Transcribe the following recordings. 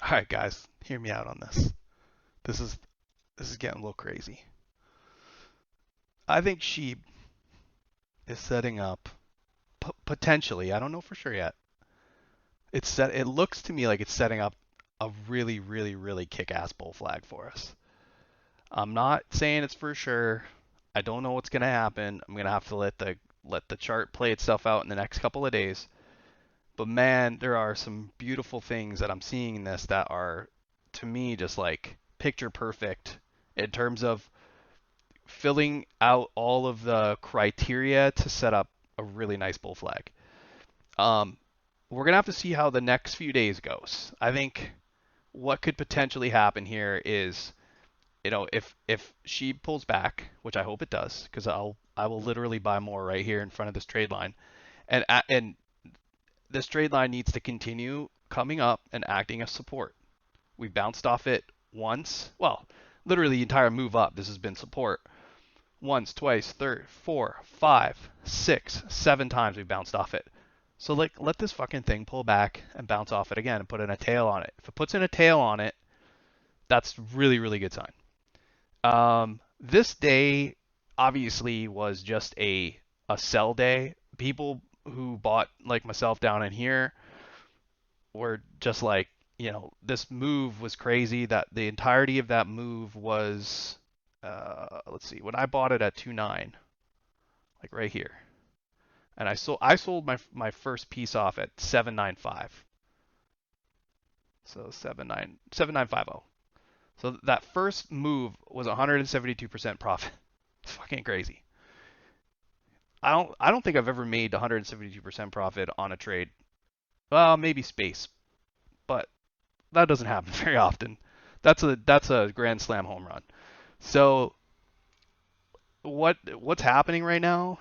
All right, guys, hear me out on this. This is this is getting a little crazy. I think SHIB is setting up potentially. I don't know for sure yet. It's set. It looks to me like it's setting up a really, really, really kick-ass bull flag for us. I'm not saying it's for sure. I don't know what's gonna happen. I'm gonna have to let the chart play itself out in the next couple of days. But man, there are some beautiful things that I'm seeing in this that are, to me, just like picture perfect in terms of filling out all of the criteria to set up a really nice bull flag. Um, we're gonna have to see how the next few days goes. I think what could potentially happen here is, if she pulls back, which I hope it does, because I will literally buy more right here in front of this trade line, and this trade line needs to continue coming up and acting as support. We bounced off it once, well, literally the entire move up. This has been support. Once, twice, third, four, five, six, 7 times we bounced off it. So like, let this fucking thing pull back and bounce off it again and put in a tail on it. If it puts in a tail on it, that's really, really good sign. This day obviously was just a sell day. People who bought like myself down in here were just like, this move was crazy. That the entirety of that move was, let's see, when I bought it at 2.9, like right here, and I sold my first piece off at 7.95. So 7.950. So that first move was 172% profit. It's fucking crazy. I don't think I've ever made 172% profit on a trade. Well, maybe space, but that doesn't happen very often. That's a grand slam home run. So what's happening right now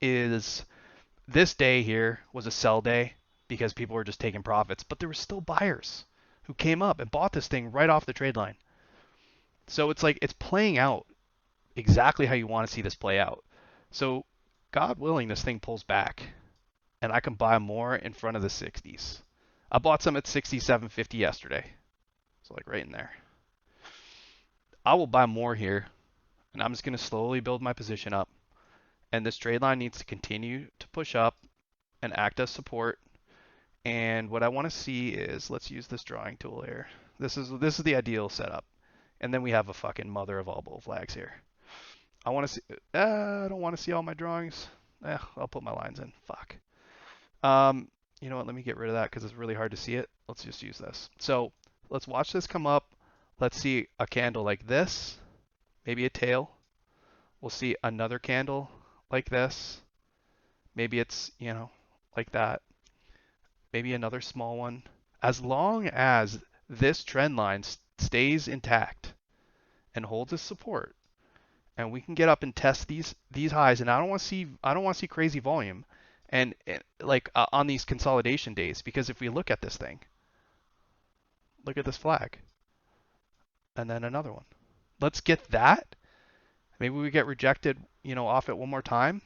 is this day here was a sell day because people were just taking profits, but there were still buyers who came up and bought this thing right off the trade line. So it's like it's playing out exactly how you want to see this play out. So God willing, this thing pulls back and I can buy more in front of the 60s. I bought some at 67.50 yesterday. So like right in there. I will buy more here and I'm just going to slowly build my position up. And this trade line needs to continue to push up and act as support. And what I want to see is, let's use this drawing tool here. This is the ideal setup. And then we have a fucking mother of all bull flags here. I want to see. I don't want to see all my drawings. I'll put my lines in. Fuck. You know what? Let me get rid of that because it's really hard to see it. Let's just use this. So let's watch this come up. Let's see a candle like this, maybe a tail. We'll see another candle like this. Maybe it's, like that. Maybe another small one. As long as this trend line stays intact and holds its support, and we can get up and test these highs, and I don't want to see crazy volume, and like on these consolidation days, because if we look at this thing, look at this flag, and then another one. Let's get that. Maybe we get rejected, off it one more time.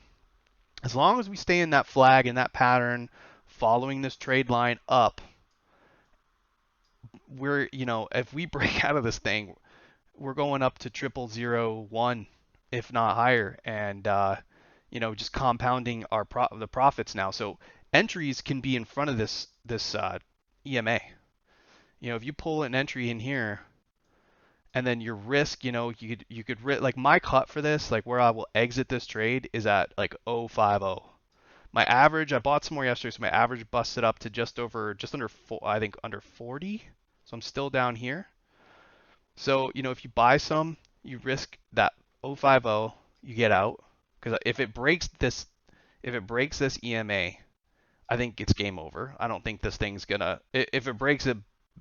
As long as we stay in that flag and that pattern, following this trade line up, if we break out of this thing, we're going up to 0001, if not higher, and just compounding the profits now. So entries can be in front of this EMA. If you pull an entry in here, and then your risk, you could like my cut for this, like where I will exit this trade is at like 050. My average, I bought some more yesterday, so my average busted up to just under I think under 40. So I'm still down here. So, if you buy some, you risk that 050, you get out. Because if it breaks this EMA, I think it's game over. I don't think this thing's gonna. If it breaks it,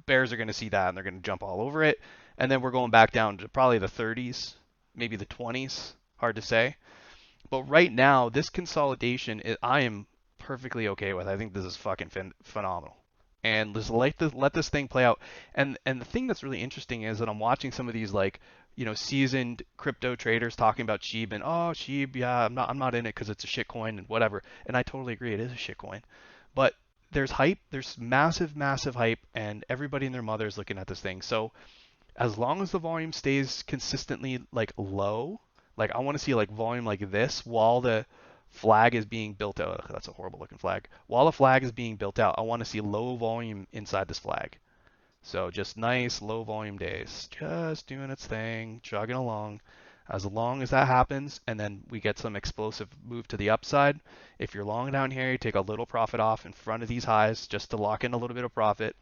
bears are gonna see that and they're gonna jump all over it. And then we're going back down to probably the 30s, maybe the 20s. Hard to say. But right now, this consolidation, I am perfectly okay with. I think this is fucking phenomenal. And just let this thing play out. And the thing that's really interesting is that I'm watching some of these like, seasoned crypto traders talking about SHIB and SHIB, yeah, I'm not in it because it's a shit coin and whatever. And I totally agree, it is a shit coin. But there's hype, there's massive, massive hype, and everybody and their mother is looking at this thing. So as long as the volume stays consistently like low, like I want to see like volume like this while the flag is being built out. Ugh, that's a horrible looking flag. While the flag is being built out, I want to see low volume inside this flag. So just nice low volume days, just doing its thing, chugging along. As long as that happens, and then we get some explosive move to the upside. If you're long down here, you take a little profit off in front of these highs just to lock in a little bit of profit.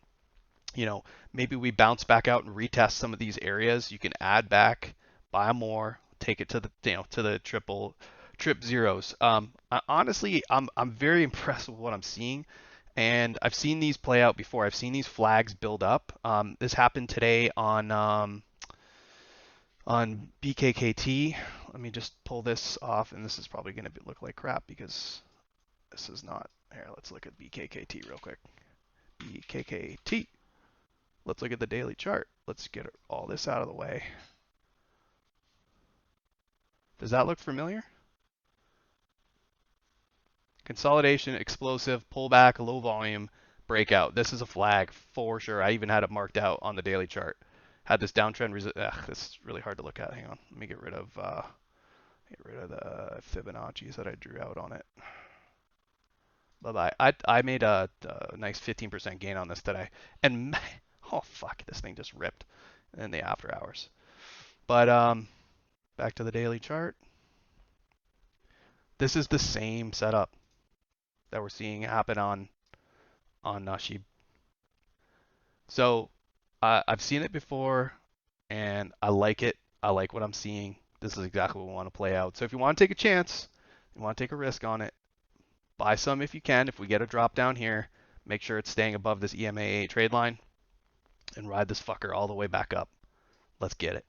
You know, maybe we bounce back out and retest some of these areas. You can add back, buy more, take it to the to the trip zeros. Honestly, I'm very impressed with what I'm seeing, and I've seen these play out before. I've seen these flags build up. This happened today on BKKT. Let me just pull this off, and this is probably going to look like crap because this is not. Here, let's look at BKKT real quick. BKKT. Let's look at the daily chart. Let's get all this out of the way. Does that look familiar? Consolidation, explosive, pullback, low volume, breakout. This is a flag for sure. I even had it marked out on the daily chart. Had this downtrend. This is really hard to look at. Hang on. Let me get rid of the Fibonacci's that I drew out on it. Bye-bye. I made a nice 15% gain on this today. And oh fuck, this thing just ripped in the after hours. But back to the daily chart. This is the same setup that we're seeing happen on SHIB. So I've seen it before, and I like it. I like what I'm seeing. This is exactly what we want to play out. So if you want to take a chance, you want to take a risk on it, buy some if you can. If we get a drop down here, make sure it's staying above this EMA trade line, and ride this fucker all the way back up. Let's get it.